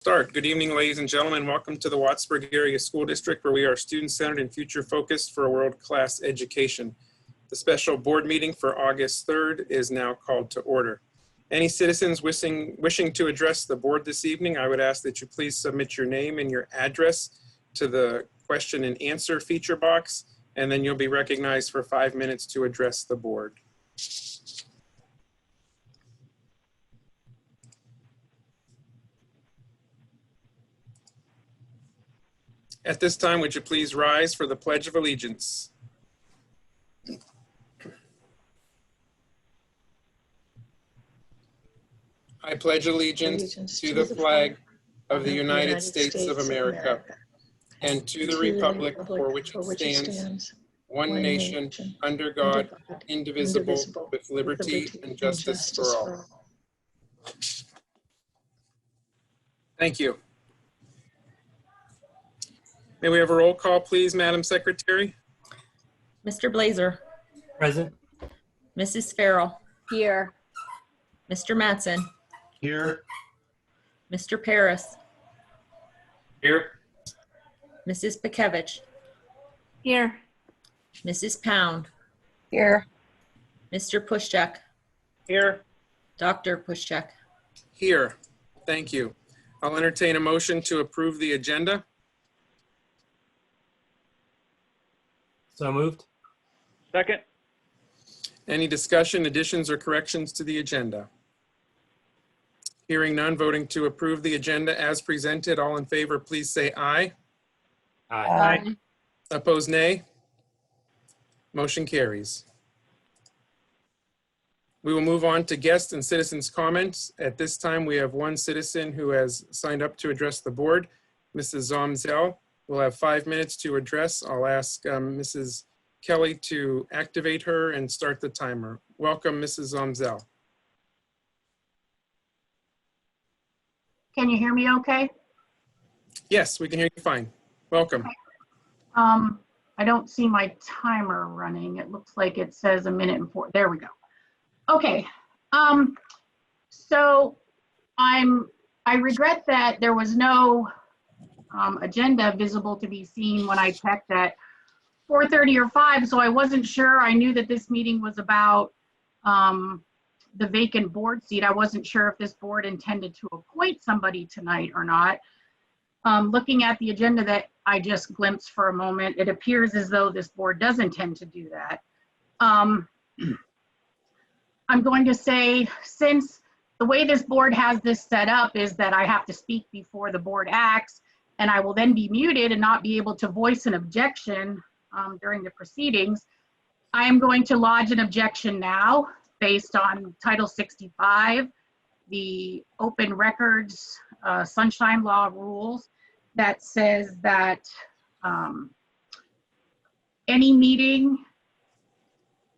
Start. Good evening, ladies and gentlemen. Welcome to the Wattsburg Area School District, where we are student-centered and future-focused for a world-class education. The special board meeting for August 3rd is now called to order. Any citizens wishing to address the board this evening, I would ask that you please submit your name and your address to the question and answer feature box, and then you'll be recognized for 5 minutes to address the board. At this time, would you please rise for the Pledge of Allegiance? I pledge allegiance to the flag of the United States of America and to the republic for which it stands, one nation, under God, indivisible, with liberty and justice for all. Thank you. May we have a roll call, please, Madam Secretary? Mr. Blazer. Present. Mrs. Farrell. Here. Mr. Mattson. Here. Mr. Paris. Here. Mrs. Pekevich. Here. Mrs. Pound. Here. Mr. Pushchek. Here. Dr. Pushchek. Here. Thank you. I'll entertain a motion to approve the agenda. So moved. Second. Any discussion, additions, or corrections to the agenda? Hearing none, voting to approve the agenda as presented. All in favor, please say aye. Aye. Opposed, nay. Motion carries. We will move on to guest and citizens' comments. At this time, we have one citizen who has signed up to address the board, Mrs. Zomzel. We'll have 5 minutes to address. I'll ask Mrs. Kelly to activate her and start the timer. Welcome, Mrs. Zomzel. Can you hear me okay? Yes, we can hear you fine. Welcome. I don't see my timer running. It looks like it says 1 minute and 4. There we go. Okay. So I regret that there was no agenda visible to be seen when I checked at 4:30 or 5, so I wasn't sure. I knew that this meeting was about the vacant board seat. I wasn't sure if this board intended to appoint somebody tonight or not. Looking at the agenda that I just glimpsed for a moment, it appears as though this board does intend to do that. I'm going to say, since the way this board has this set up is that I have to speak before the board acts, and I will then be muted and not be able to voice an objection during the proceedings, I am going to lodge an objection now based on Title 65, the Open Records Sunshine Law rules, that says that any meeting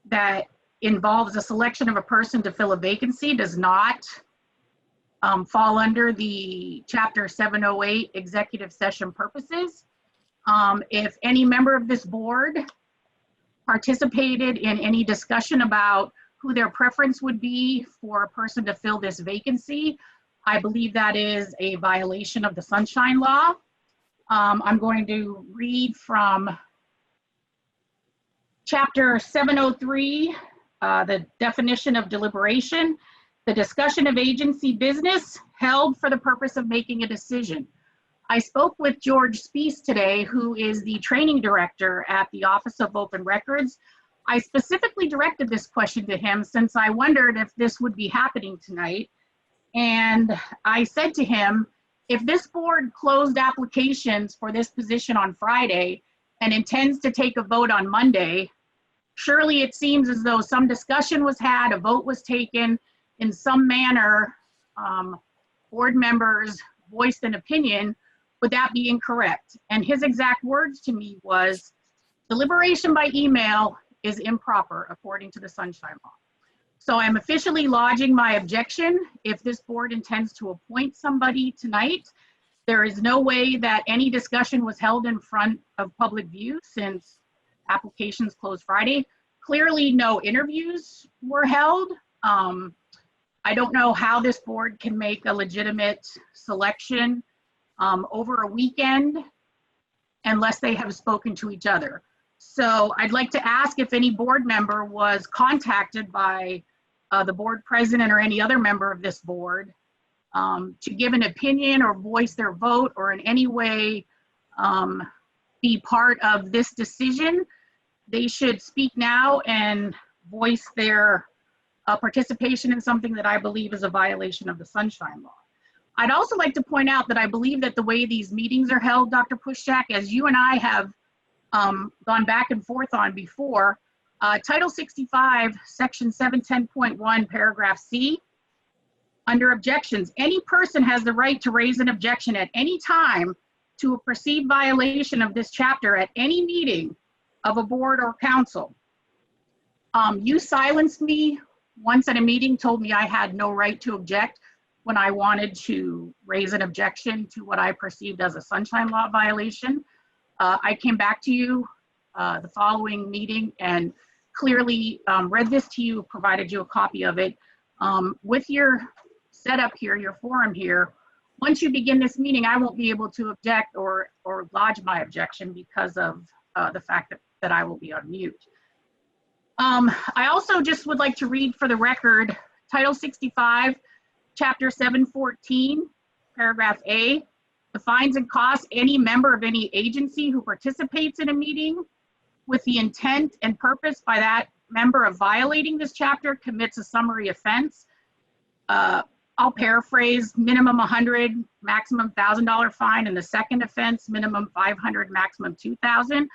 that involves a selection of a person to fill a vacancy does not fall under the Chapter 708 executive session purposes. If any member of this board participated in any discussion about who their preference would be for a person to fill this vacancy, I believe that is a violation of the Sunshine Law. I'm going to read from Chapter 703, the definition of deliberation. The discussion of agency business held for the purpose of making a decision. I spoke with George Spees today, who is the training director at the Office of Open Records. I specifically directed this question to him since I wondered if this would be happening tonight. And I said to him, if this board closed applications for this position on Friday and intends to take a vote on Monday, surely it seems as though some discussion was had, a vote was taken, in some manner, board members voiced an opinion. Would that be incorrect? And his exact words to me was, deliberation by email is improper according to the Sunshine Law. So I'm officially lodging my objection. If this board intends to appoint somebody tonight, there is no way that any discussion was held in front of public view since applications closed Friday. Clearly no interviews were held. I don't know how this board can make a legitimate selection over a weekend unless they have spoken to each other. So I'd like to ask if any board member was contacted by the board president or any other member of this board to give an opinion or voice their vote or in any way be part of this decision. They should speak now and voice their participation in something that I believe is a violation of the Sunshine Law. I'd also like to point out that I believe that the way these meetings are held, Dr. Pushchak, as you and I have gone back and forth on before, Title 65, Section 710.1, Paragraph C, under objections, any person has the right to raise an objection at any time to a perceived violation of this chapter at any meeting of a board or council. You silenced me once at a meeting, told me I had no right to object when I wanted to raise an objection to what I perceived as a Sunshine Law violation. I came back to you the following meeting and clearly read this to you, provided you a copy of it. With your setup here, your forum here, once you begin this meeting, I won't be able to object or lodge my objection because of the fact that I will be on mute. I also just would like to read for the record, Title 65, Chapter 714, Paragraph A, the fines and costs any member of any agency who participates in a meeting with the intent and purpose by that member of violating this chapter commits a summary offense. I'll paraphrase, minimum 100, maximum $1,000 fine, and the second offense, minimum 500, maximum 2,000.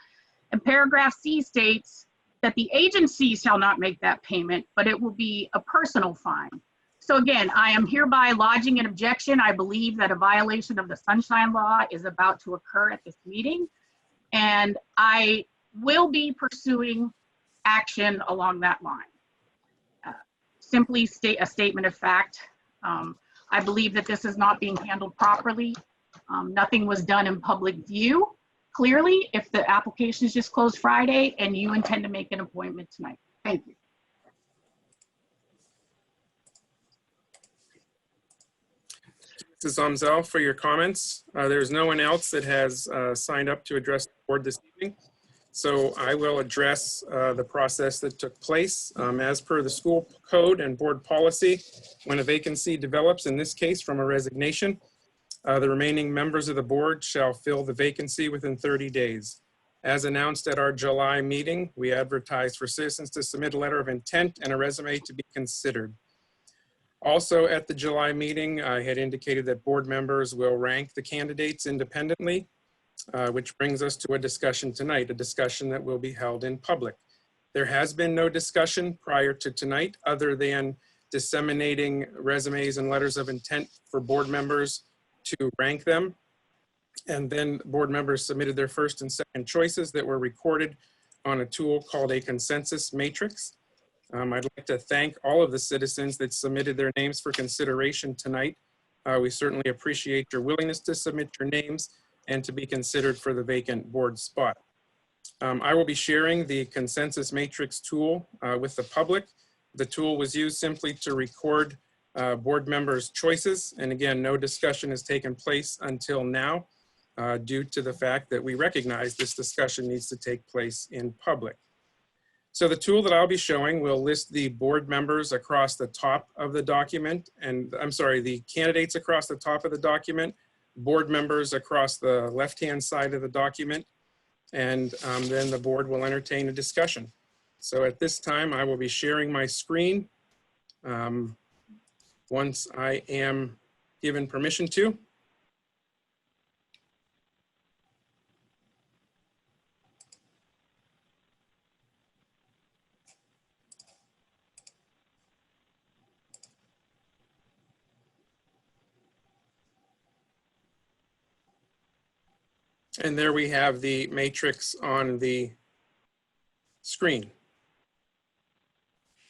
And paragraph C states that the agency shall not make that payment, but it will be a personal fine. So again, I am hereby lodging an objection. I believe that a violation of the Sunshine Law is about to occur at this meeting, and I will be pursuing action along that line. Simply state a statement of fact. I believe that this is not being handled properly. Nothing was done in public view. Clearly, if the application is just closed Friday and you intend to make an appointment tonight. Thank you. Mrs. Zomzell, for your comments. There's no one else that has signed up to address the board this evening. So I will address the process that took place. As per the school code and board policy, when a vacancy develops, in this case from a resignation, the remaining members of the board shall fill the vacancy within 30 days. As announced at our July meeting, we advertised for citizens to submit a letter of intent and a resume to be considered. Also at the July meeting, I had indicated that board members will rank the candidates independently, which brings us to a discussion tonight, a discussion that will be held in public. There has been no discussion prior to tonight other than disseminating resumes and letters of intent for board members to rank them. And then board members submitted their first and second choices that were recorded on a tool called a consensus matrix. I'd like to thank all of the citizens that submitted their names for consideration tonight. We certainly appreciate your willingness to submit your names and to be considered for the vacant board spot. I will be sharing the consensus matrix tool with the public. The tool was used simply to record board members' choices. And again, no discussion has taken place until now due to the fact that we recognize this discussion needs to take place in public. So the tool that I'll be showing will list the board members across the top of the document, and I'm sorry, the candidates across the top of the document, board members across the left-hand side of the document, and then the board will entertain a discussion. So at this time, I will be sharing my screen once I am given permission to. And there we have the matrix on the screen.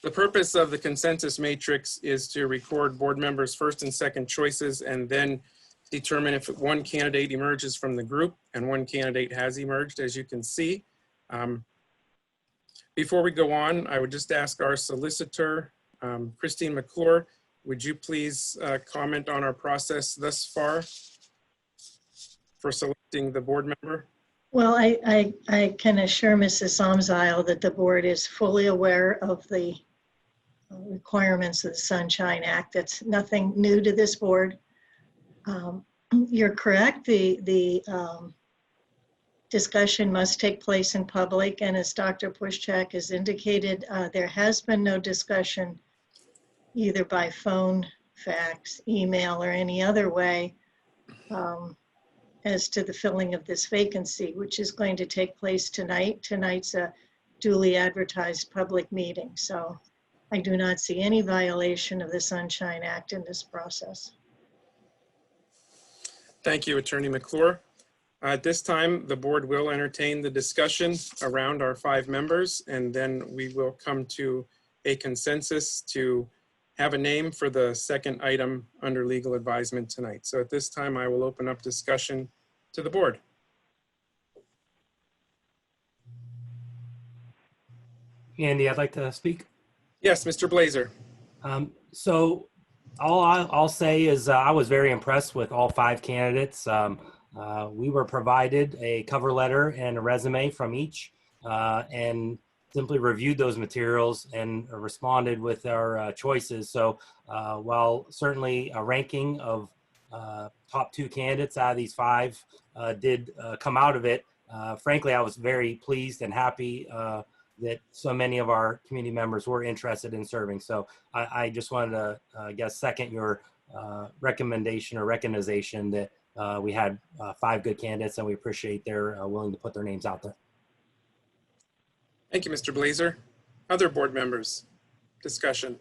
The purpose of the consensus matrix is to record board members' first and second choices and then determine if one candidate emerges from the group, and one candidate has emerged, as you can see. Before we go on, I would just ask our solicitor, Christine McClure, would you please comment on our process thus far? for selecting the board member? Well, I can assure Mrs. Somzile that the board is fully aware of the requirements of the Sunshine Act. That's nothing new to this board. You're correct. The discussion must take place in public, and as Dr. Pushchak has indicated, there has been no discussion either by phone, fax, email, or any other way as to the filling of this vacancy, which is going to take place tonight. Tonight's a duly advertised public meeting, so I do not see any violation of the Sunshine Act in this process. Thank you, Attorney McClure. At this time, the board will entertain the discussion around our 5 members, and then we will come to a consensus to have a name for the second item under legal advisement tonight. So at this time, I will open up discussion to the board. Andy, I'd like to speak. Yes, Mr. Blazer. So all I'll say is I was very impressed with all 5 candidates. We were provided a cover letter and a resume from each and simply reviewed those materials and responded with our choices. So while certainly a ranking of top 2 candidates out of these 5 did come out of it, frankly, I was very pleased and happy that so many of our community members were interested in serving. So I just wanted to, I guess, second your recommendation or recognition that we had 5 good candidates, and we appreciate their willing to put their names out there. Thank you, Mr. Blazer. Other board members, discussion.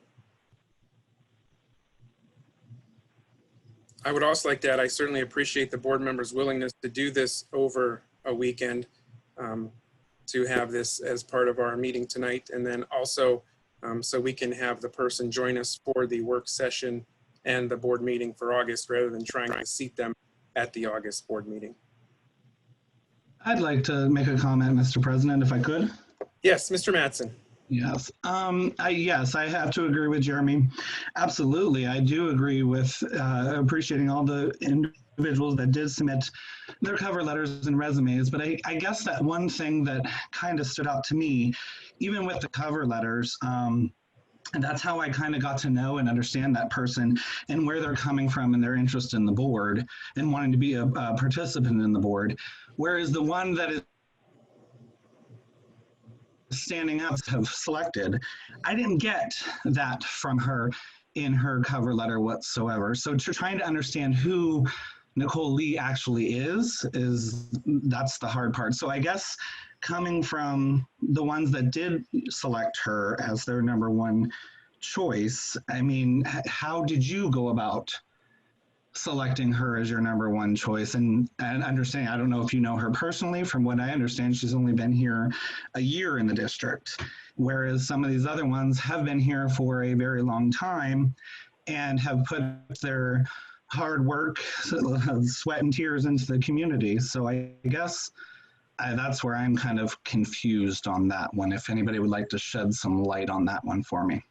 I would also like to add, I certainly appreciate the board members' willingness to do this over a weekend, to have this as part of our meeting tonight, and then also so we can have the person join us for the work session and the board meeting for August, rather than trying to seat them at the August board meeting. I'd like to make a comment, Mr. President, if I could. Yes, Mr. Mattson. Yes. Yes, I have to agree with Jeremy. Absolutely. I do agree with appreciating all the individuals that did submit their cover letters and resumes. But I guess that one thing that kind of stood out to me, even with the cover letters, and that's how I kind of got to know and understand that person and where they're coming from and their interest in the board and wanting to be a participant in the board. Whereas the one that is standing up have selected, I didn't get that from her in her cover letter whatsoever. So trying to understand who Nicole Lee actually is that's the hard part. So I guess coming from the ones that did select her as their number 1 choice, I mean, how did you go about selecting her as your number 1 choice? And understanding, I don't know if you know her personally. From what I understand, she's only been here a year in the district, whereas some of these other ones have been here for a very long time and have put their hard work, sweat and tears into the community. So I guess that's where I'm kind of confused on that one. If anybody would like to shed some light on that one for me.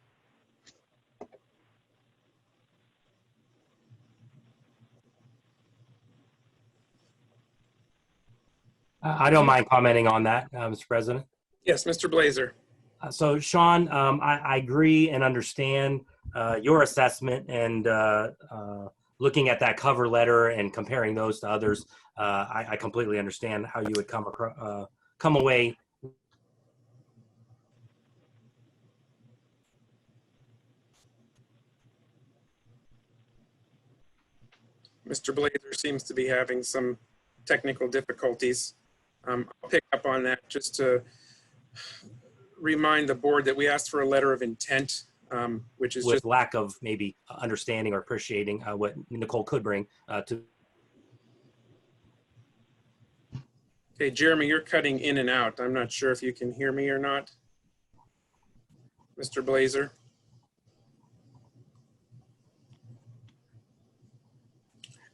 I don't mind commenting on that, Mr. President. Yes, Mr. Blazer. So Sean, I agree and understand your assessment, and looking at that cover letter and comparing those to others, I completely understand how you would come away. Mr. Blazer seems to be having some technical difficulties. I'll pick up on that just to remind the board that we asked for a letter of intent, which is with just lack of maybe understanding or appreciating what Nicole could bring to. Okay, Jeremy, you're cutting in and out. I'm not sure if you can hear me or not. Mr. Blazer.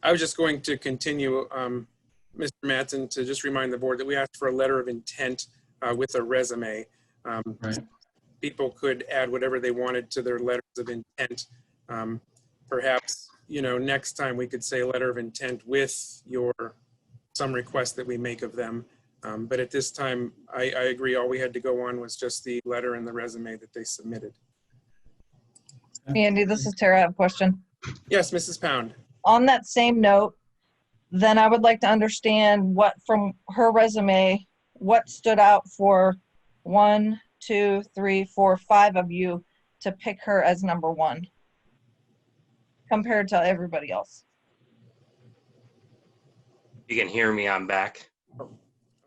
I was just going to continue, Mr. Mattson, to just remind the board that we asked for a letter of intent with a resume. Right. People could add whatever they wanted to their letters of intent. Perhaps, next time we could say letter of intent with your some request that we make of them. But at this time, I agree, all we had to go on was just the letter and the resume that they submitted. Andy, this is Tara. I have a question. Yes, Mrs. Pound. On that same note, then I would like to understand what from her resume, what stood out for 1, 2, 3, 4, 5 of you to pick her as number 1 compared to everybody else. You can hear me, I'm back.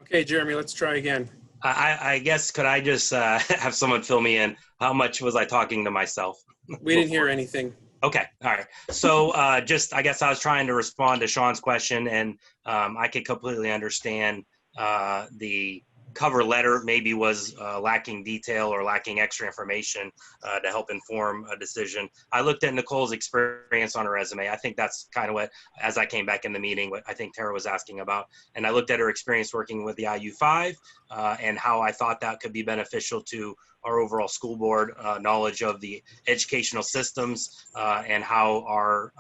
Okay, Jeremy, let's try again. I guess, could I just have someone fill me in? How much was I talking to myself? We didn't hear anything. Okay, all right. So I guess I was trying to respond to Sean's question, and I could completely understand the cover letter maybe was lacking detail or lacking extra information to help inform a decision. I looked at Nicole's experience on her resume. I think that's kind of what, as I came back in the meeting, what I think Tara was asking about. And I looked at her experience working with the IU5 and how I thought that could be beneficial to our overall school board, knowledge of the educational systems and how our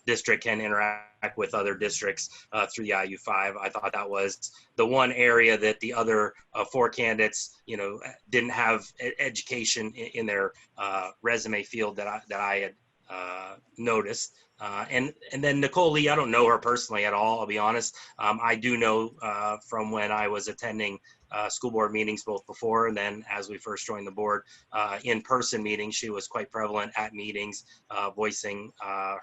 district can interact with other districts through the IU5. I thought that was the one area that the other 4 candidates, didn't have education in their resume field that I had noticed. And then Nicole Lee, I don't know her personally at all, I'll be honest. I do know from when I was attending school board meetings both before and then as we first joined the board, in-person meetings, she was quite prevalent at meetings, voicing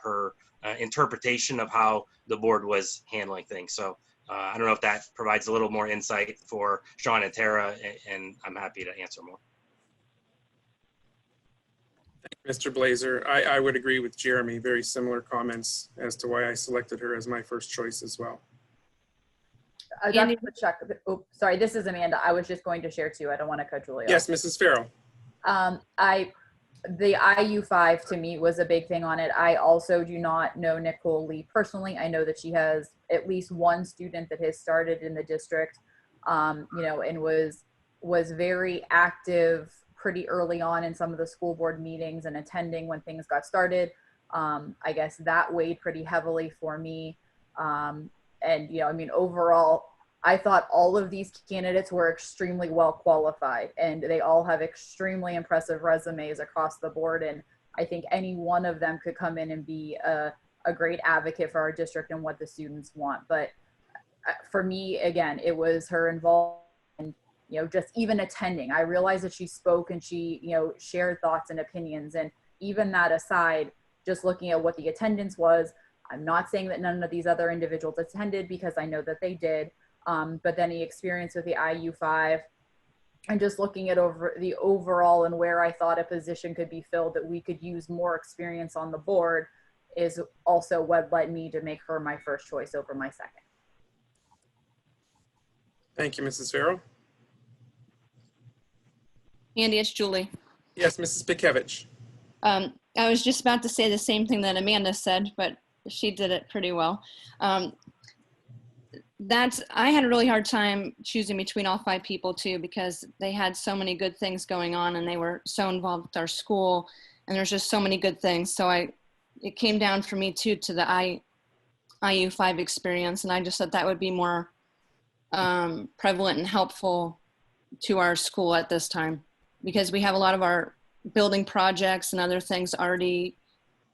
her interpretation of how the board was handling things. So I don't know if that provides a little more insight for Sean and Tara, and I'm happy to answer more. Mr. Blazer, I would agree with Jeremy. Very similar comments as to why I selected her as my first choice as well. Dr. Puchak, oh, sorry, this is Amanda. I was just going to share too. I don't want to cut Julia. Yes, Mrs. Farrell. The IU5 to me was a big thing on it. I also do not know Nicole Lee personally. I know that she has at least one student that has started in the district, and was very active pretty early on in some of the school board meetings and attending when things got started. I guess that weighed pretty heavily for me. Overall, I thought all of these candidates were extremely well qualified and they all have extremely impressive resumes across the board. And I think any one of them could come in and be a great advocate for our district and what the students want. But for me, again, it was her involvement in, just even attending. I realized that she spoke and she, shared thoughts and opinions. And even that aside, just looking at what the attendance was, I'm not saying that none of these other individuals attended because I know that they did. But then the experience with the IU5 and just looking at the overall and where I thought a position could be filled that we could use more experience on the board is also what led me to make her my first choice over my second. Thank you, Mrs. Farrell. Andy, it's Julie. Yes, Mrs. Pikevich. I was just about to say the same thing that Amanda said, but she did it pretty well. I had a really hard time choosing between all 5 people too, because they had so many good things going on and they were so involved with our school and there's just so many good things. So it came down for me too to the IU5 experience. And I just thought that would be more prevalent and helpful to our school at this time, because we have a lot of our building projects and other things already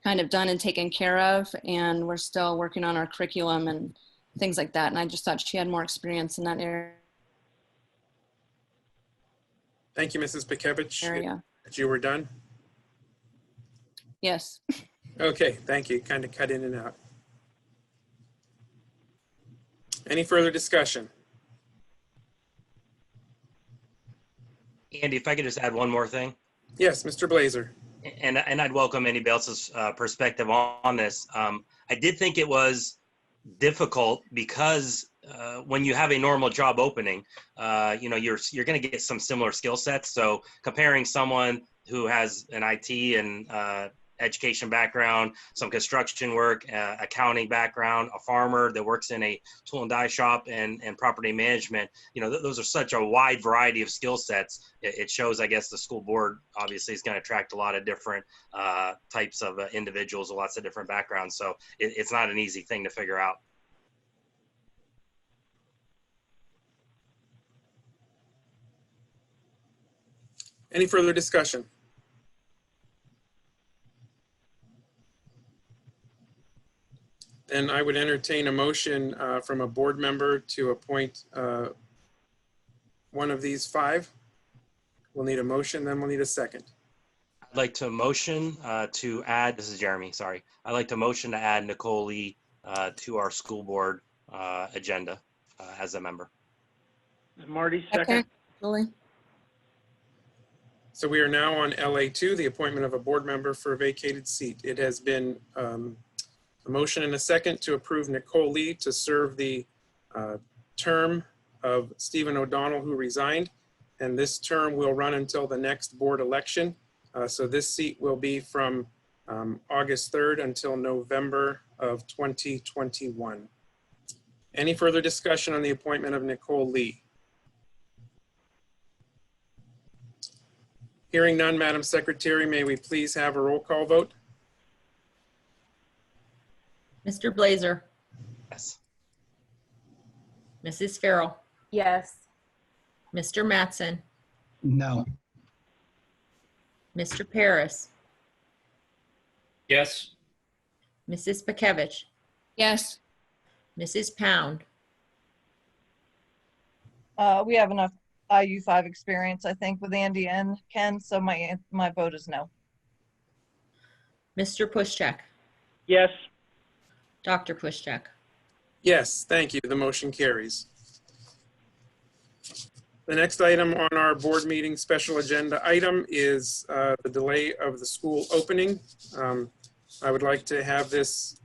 kind of done and taken care of. And we're still working on our curriculum and things like that. And I just thought she had more experience in that area. Thank you, Mrs. Pikevich. That you were done? Yes. Okay, thank you. Kind of cut in and out. Any further discussion? Andy, if I could just add one more thing. Yes, Mr. Blazer. And I'd welcome anybody else's perspective on this. I did think it was difficult because when you have a normal job opening, you're going to get some similar skill sets. So comparing someone who has an IT and education background, some construction work, accounting background, a farmer that works in a tool and die shop and property management, those are such a wide variety of skill sets. It shows, I guess, the school board obviously is going to attract a lot of different types of individuals with lots of different backgrounds. So it's not an easy thing to figure out. Any further discussion? Then I would entertain a motion from a board member to appoint one of these five. We'll need a motion, then we'll need a second. I'd like to motion to add, this is Jeremy, sorry. I'd like to motion to add Nicole Lee to our school board agenda as a member. Marty, second. Julie. So we are now on LA2, the appointment of a board member for a vacated seat. It has been a motion and a second to approve Nicole Lee to serve the term of Stephen O'Donnell, who resigned. And this term will run until the next board election. So this seat will be from August 3rd until November of 2021. Any further discussion on the appointment of Nicole Lee? Hearing none, Madam Secretary, may we please have a roll call vote? Mr. Blazer, Yes. Mrs. Farrell, Yes. Mr. Mattson, No. Mr. Paris, Yes. Mrs. Bekevich, Yes. Mrs. Pound, We have enough IU5 experience, I think, with Andy and Ken, so my vote is no. Mr. Pushcheck, Yes. Dr. Pushcheck. Yes, thank you. The motion carries. The next item on our board meeting special agenda item is the delay of the school opening. I would like to have this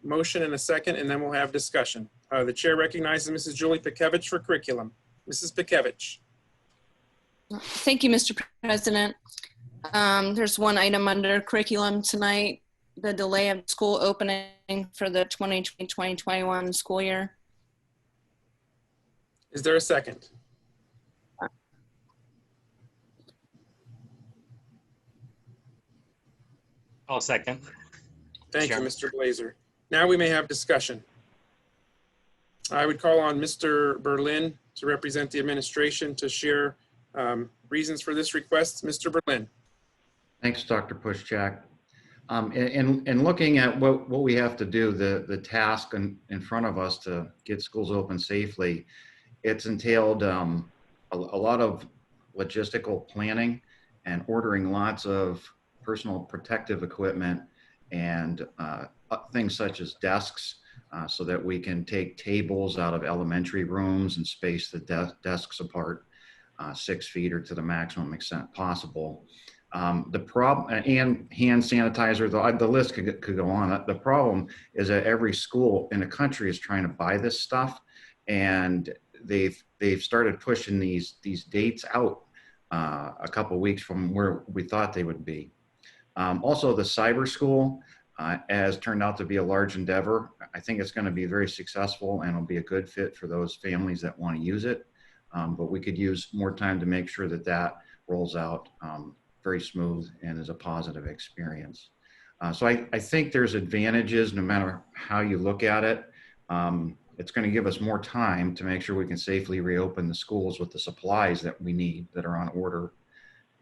motion in a second, and then we'll have discussion. The chair recognizes Mrs. Julie Bekevich for curriculum. Mrs. Bekevich. Thank you, Mr. President. There's one item under curriculum tonight, the delay of school opening for the 2020-2021 school year. Is there a second? I'll second. Thank you, Chairman. Mr. Blazer. Now we may have discussion. I would call on Mr. Berlin to represent the administration to share reasons for this request. Mr. Berlin. Thanks, Dr. Pushchak. In looking at what we have to do, the task in front of us to get schools open safely, it's entailed a lot of logistical planning and ordering lots of personal protective equipment and things such as desks so that we can take tables out of elementary rooms and space the desks apart 6 feet or to the maximum extent possible. The problem, and hand sanitizer, the list could go on. The problem is that every school in the country is trying to buy this stuff, and they've started pushing these dates out a couple weeks from where we thought they would be. Also, the cyber school has turned out to be a large endeavor. I think it's going to be very successful and will be a good fit for those families that want to use it. But we could use more time to make sure that rolls out very smooth and is a positive experience. So I think there's advantages no matter how you look at it. It's going to give us more time to make sure we can safely reopen the schools with the supplies that we need that are on order.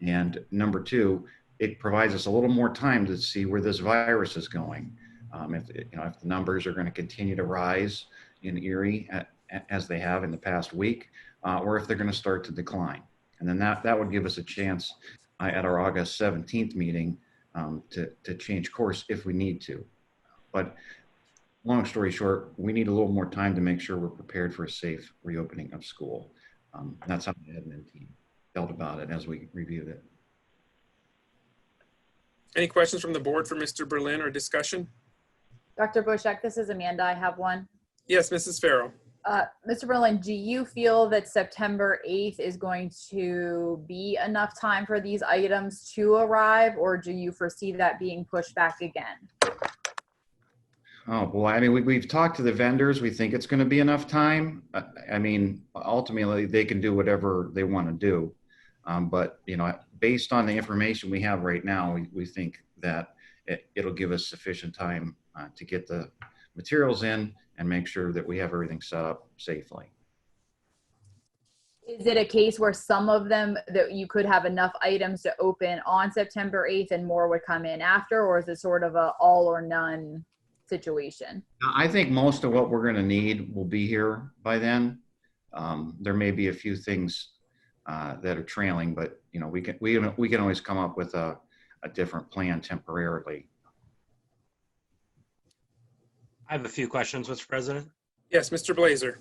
And number two, it provides us a little more time to see where this virus is going. If the numbers are going to continue to rise in Erie as they have in the past week, or if they're going to start to decline. And then that would give us a chance at our August 17th meeting to change course if we need to. But long story short, we need a little more time to make sure we're prepared for a safe reopening of school. That's how the admin team felt about it as we reviewed it. Any questions from the board for Mr. Berlin or discussion? Dr. Bushek, this is Amanda. I have one. Yes, Mrs. Farrell. Mr. Berlin, do you feel that September 8th is going to be enough time for these items to arrive, or do you foresee that being pushed back again? Oh, boy. I mean, we've talked to the vendors. We think it's going to be enough time. I mean, ultimately, they can do whatever they want to do. But, based on the information we have right now, we think that it'll give us sufficient time to get the materials in and make sure that we have everything set up safely. Is it a case where some of them that you could have enough items to open on September 8th and more would come in after, or is it sort of a all or none situation? I think most of what we're going to need will be here by then. There may be a few things that are trailing, but you know, we can always come up with a different plan temporarily. I have a few questions, Mr. President. Yes, Mr. Blazer.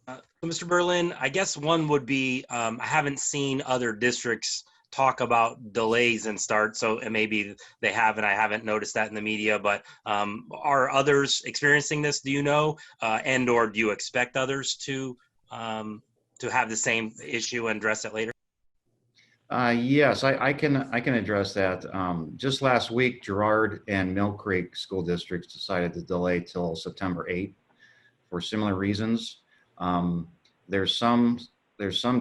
So Mr. Berlin, I guess one would be, I haven't seen other districts talk about delays in start, so and maybe they have, and I haven't noticed that in the media, but are others experiencing this, do you know? And or do you expect others to have the same issue and address it later? Yes, I can address that. Just last week, Girard and Mill Creek school districts decided to delay till September 8th for similar reasons. There's some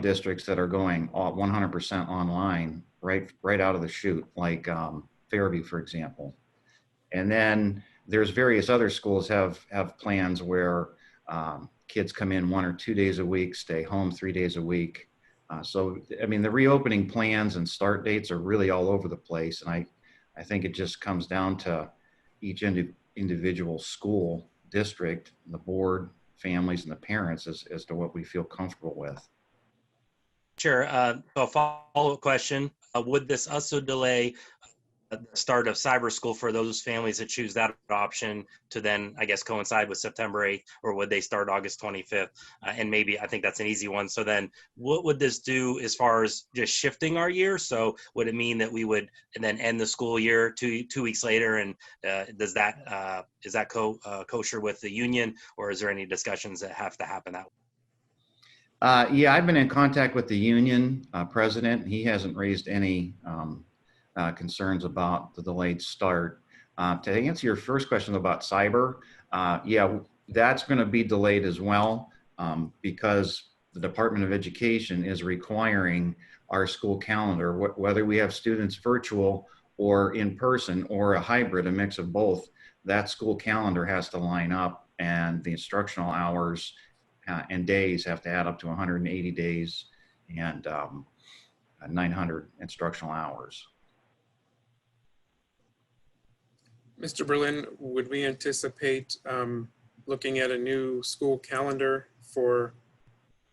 districts that are going 100% online right out of the chute, like Fairview, for example. And then there's various other schools have plans where kids come in 1 or 2 days a week, stay home 3 days a week. So, I mean, the reopening plans and start dates are really all over the place. And I think it just comes down to each individual school district, the board, families, and the parents as to what we feel comfortable with. Sure. So a follow-up question, would this also delay the start of cyber school for those families that choose that option to then, I guess, coincide with September 8th, or would they start August 25th? And maybe, I think that's an easy one. So then what would this do as far as just shifting our year? So would it mean that we would then end the school year two weeks later? And is that kosher with the union, or is there any discussions that have to happen that way? Yeah, I've been in contact with the union president. He hasn't raised any concerns about the delayed start. To answer your first question about cyber, yeah, that's going to be delayed as well because the Department of Education is requiring our school calendar, whether we have students virtual or in person or a hybrid, a mix of both, that school calendar has to line up, and the instructional hours and days have to add up to 180 days and 900 instructional hours. Mr. Berlin, would we anticipate looking at a new school calendar for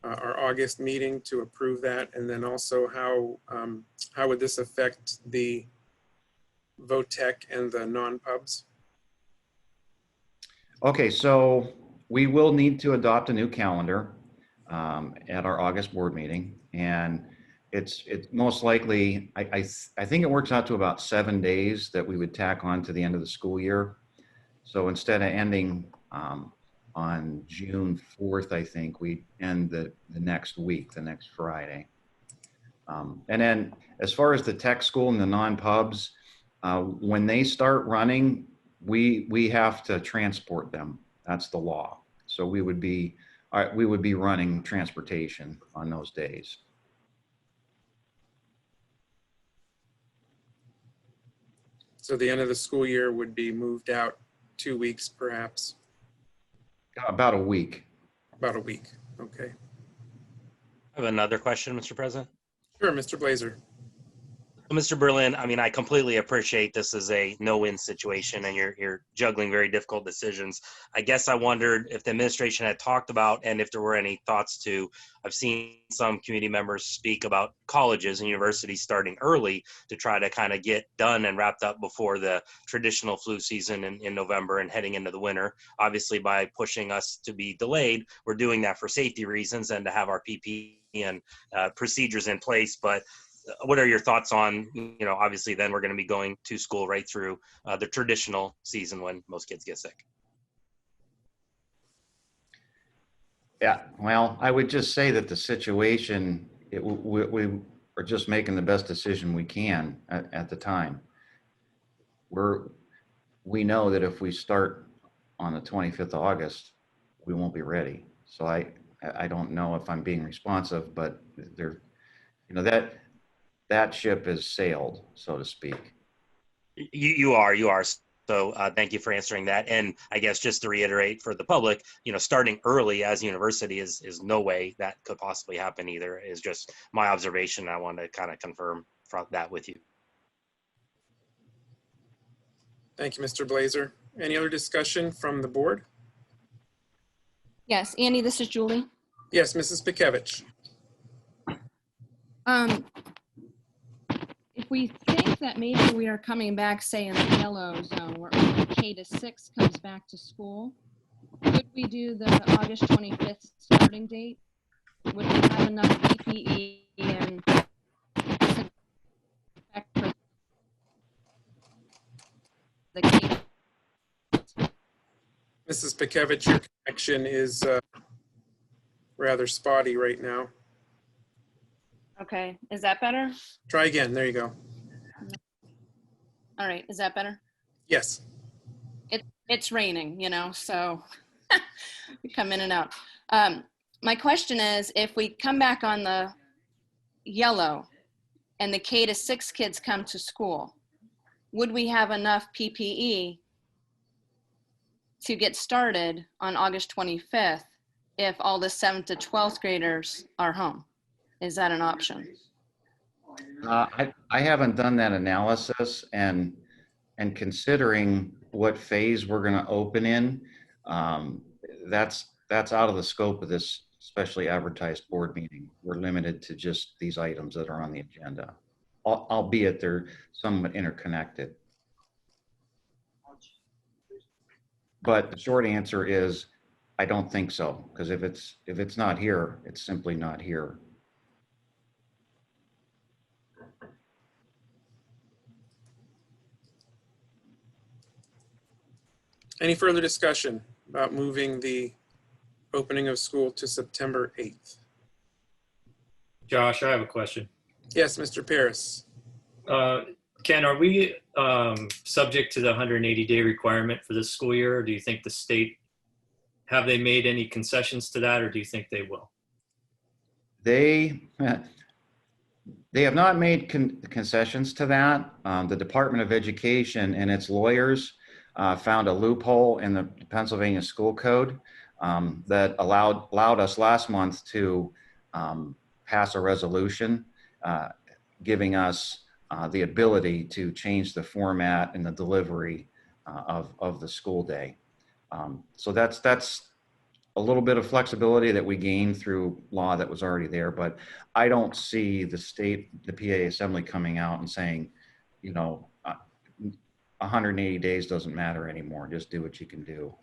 our August meeting to approve that? And then also how would this affect the VOTEC and the non-pubs? Okay, so we will need to adopt a new calendar at our August board meeting, and it's most likely, I think it works out to about 7 days that we would tack on to the end of the school year. So instead of ending on June 4th, I think we end the next week, the next Friday. And then as far as the tech school and the non-pubs, when they start running, we have to transport them. That's the law. So we would be running transportation on those days. So the end of the school year would be moved out 2 weeks, perhaps? About a week. About a week, okay. I have another question, Mr. President. Sure, Mr. Blazer. Mr. Berlin, I mean, I completely appreciate this is a no-win situation and you're juggling very difficult decisions. I guess I wondered if the administration had talked about, and if there were any thoughts to, I've seen some community members speak about colleges and universities starting early to try to kind of get done and wrapped up before the traditional flu season in November and heading into the winter. Obviously, by pushing us to be delayed, we're doing that for safety reasons and to have our PPE and procedures in place. But what are your thoughts on, obviously then we're going to be going to school right through the traditional season when most kids get sick? Yeah, well, I would just say that the situation, we are just making the best decision we can at the time. We know that if we start on the 25th of August, we won't be ready. So I don't know if I'm being responsive, but that ship has sailed, so to speak. You are. So thank you for answering that. And I guess just to reiterate for the public, starting early as a university is no way that could possibly happen either, is just my observation. I want to kind of confirm that with you. Thank you, Mr. Blazer. Any other discussion from the board? Yes, Andy, this is Julie. Yes, Mrs. Bekevich. If we think that maybe we are coming back, say in the yellow zone where only K to 6 comes back to school, could we do the August 25th starting date? Would we have enough PPE and the K? Mrs. Bekevich, your connection is rather spotty right now. Okay, is that better? Try again. There you go. All right, is that better? Yes. It's raining, so we come in and out. My question is, if we come back on the yellow and the K to 6 kids come to school, would we have enough PPE to get started on August 25th if all the 7th to 12th graders are home? Is that an option? I haven't done that analysis, and considering what phase we're going to open in, that's out of the scope of this specially advertised board meeting. We're limited to just these items that are on the agenda, albeit they're somewhat interconnected. But the short answer is, I don't think so, because if it's not here, it's simply not here. Any further discussion about moving the opening of school to September 8th? Josh, I have a question. Yes, Mr. Paris. Ken, are we subject to the 180-day requirement for this school year, or do you think the state, have they made any concessions to that, or do you think they will? They have not made concessions to that. The Department of Education and its lawyers found a loophole in the Pennsylvania School Code that allowed us last month to pass a resolution giving us the ability to change the format and the delivery of the school day. So that's a little bit of flexibility that we gained through law that was already there, but I don't see the PA Assembly coming out and saying, 180 days doesn't matter anymore. Just do what you can do.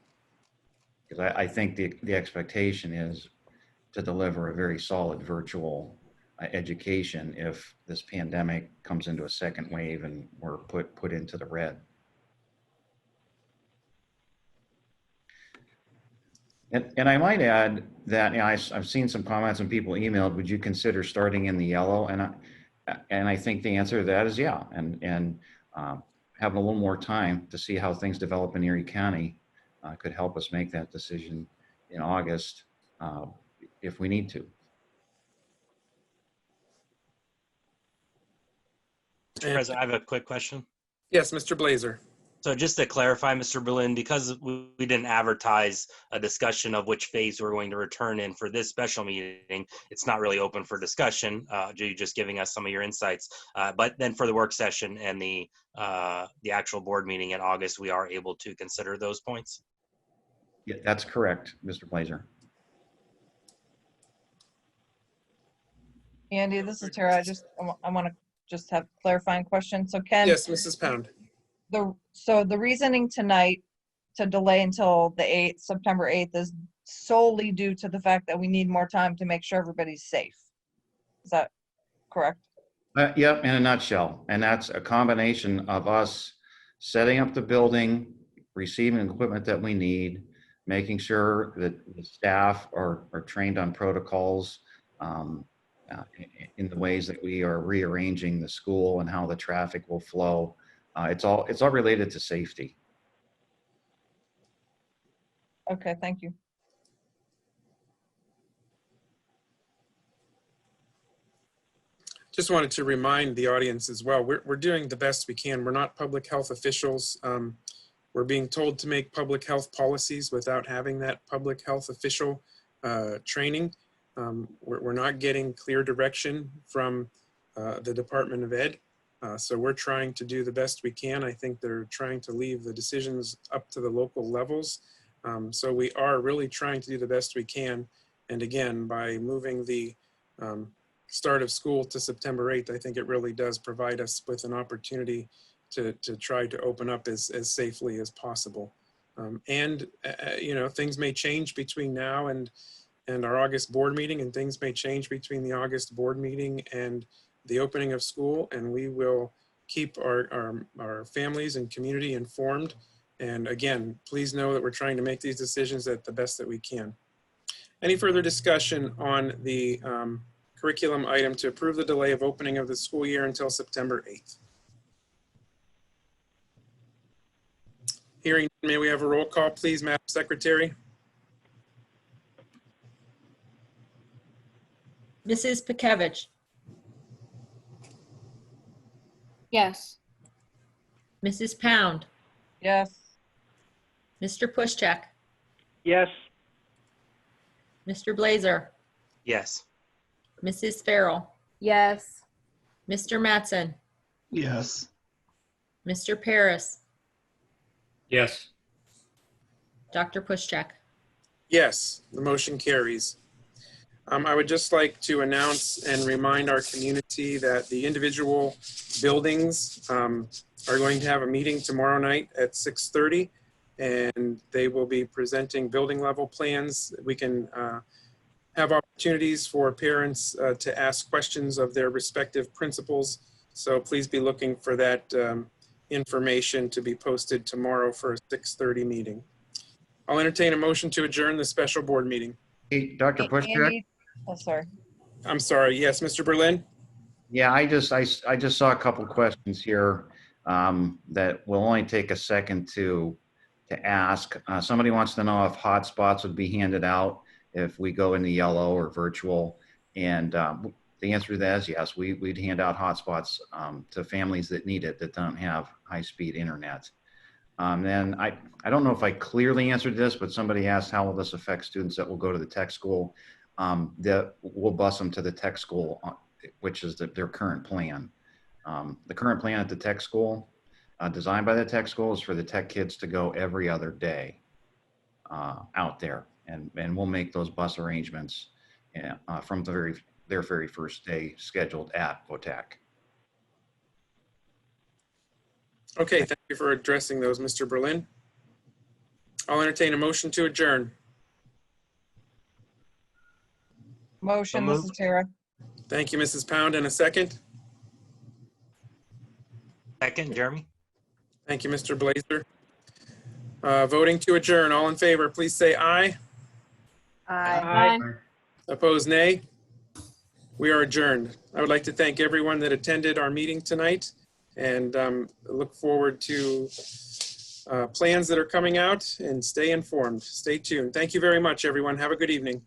Because I think the expectation is to deliver a very solid virtual education if this pandemic comes into a second wave and we're put into the red. And I might add that I've seen some comments and people emailed, would you consider starting in the yellow? And I think the answer to that is yeah. And having a little more time to see how things develop in Erie County could help us make that decision in August if we need to. Mr. President, I have a quick question. Yes, Mr. Blazer. So just to clarify, Mr. Berlin, because we didn't advertise a discussion of which phase we're going to return in for this special meeting, it's not really open for discussion. You're just giving us some of your insights. But then for the work session and the actual board meeting in August, we are able to consider those points? Yeah, that's correct, Mr. Blazer. Andy, this is Tara. I want to just have a clarifying question. So Ken. Yes, Mrs. Pound. So the reasoning tonight to delay until the 8th, September 8th, is solely due to the fact that we need more time to make sure everybody's safe. Is that correct? Yep, in a nutshell. And that's a combination of us setting up the building, receiving the equipment that we need, making sure that the staff are trained on protocols in the ways that we are rearranging the school and how the traffic will flow. It's all related to safety. Okay, thank you. Just wanted to remind the audience as well, we're doing the best we can. We're not public health officials. We're being told to make public health policies without having that public health official training. We're not getting clear direction from the Department of Ed. So we're trying to do the best we can. I think they're trying to leave the decisions up to the local levels. So we are really trying to do the best we can. And again, by moving the start of school to September 8th, I think it really does provide us with an opportunity to try to open up as safely as possible. You know, things may change between now and our August board meeting, and things may change between the August board meeting and the opening of school, and we will keep our families and community informed. And again, please know that we're trying to make these decisions at the best that we can. Any further discussion on the curriculum item to approve the delay of opening of the school year until September 8th? Hearing, may we have a roll call, please, Madam Secretary? Mrs. Pekevich, Yes. Mrs. Pound, Yes. Mr. Pushcheck, Yes. Mr. Blazer, Yes. Mrs. Farrell, Yes. Mr. Mattson, Yes. Mr. Paris, Yes. Dr. Pushcheck. Yes, the motion carries. I would just like to announce and remind our community that the individual buildings are going to have a meeting tomorrow night at 6:30, and they will be presenting building level plans. We can have opportunities for parents to ask questions of their respective principals. So please be looking for that information to be posted tomorrow for a 6:30 meeting. I'll entertain a motion to adjourn the special board meeting. Hey, Dr. Pushcheck? Andy? Oh, sorry. I'm sorry. Yes, Mr. Berlin? Yeah, I just saw a couple questions here that will only take a second to ask. Somebody wants to know if hotspots would be handed out if we go into yellow or virtual. And the answer to that is yes. We'd hand out hotspots to families that need it, that don't have high-speed internet. Then I don't know if I clearly answered this, but somebody asked how will this affect students that will go to the tech school. We'll bus them to the tech school, which is their current plan. The current plan at the tech school, designed by the tech school, is for the tech kids to go every other day out there. And we'll make those bus arrangements from their very first day scheduled at VOTEC. Okay, thank you for addressing those, Mr. Berlin. I'll entertain a motion to adjourn. Motion, So this is Tara. Thank you, Mrs. Pound. And a second? Second, Jeremy? Thank you, Mr. Blazer. Voting to adjourn. All in favor, please say aye. Aye. Opposed, nay. We are adjourned. I would like to thank everyone that attended our meeting tonight, and look forward to plans that are coming out, and stay informed. Stay tuned. Thank you very much, everyone. Have a good evening.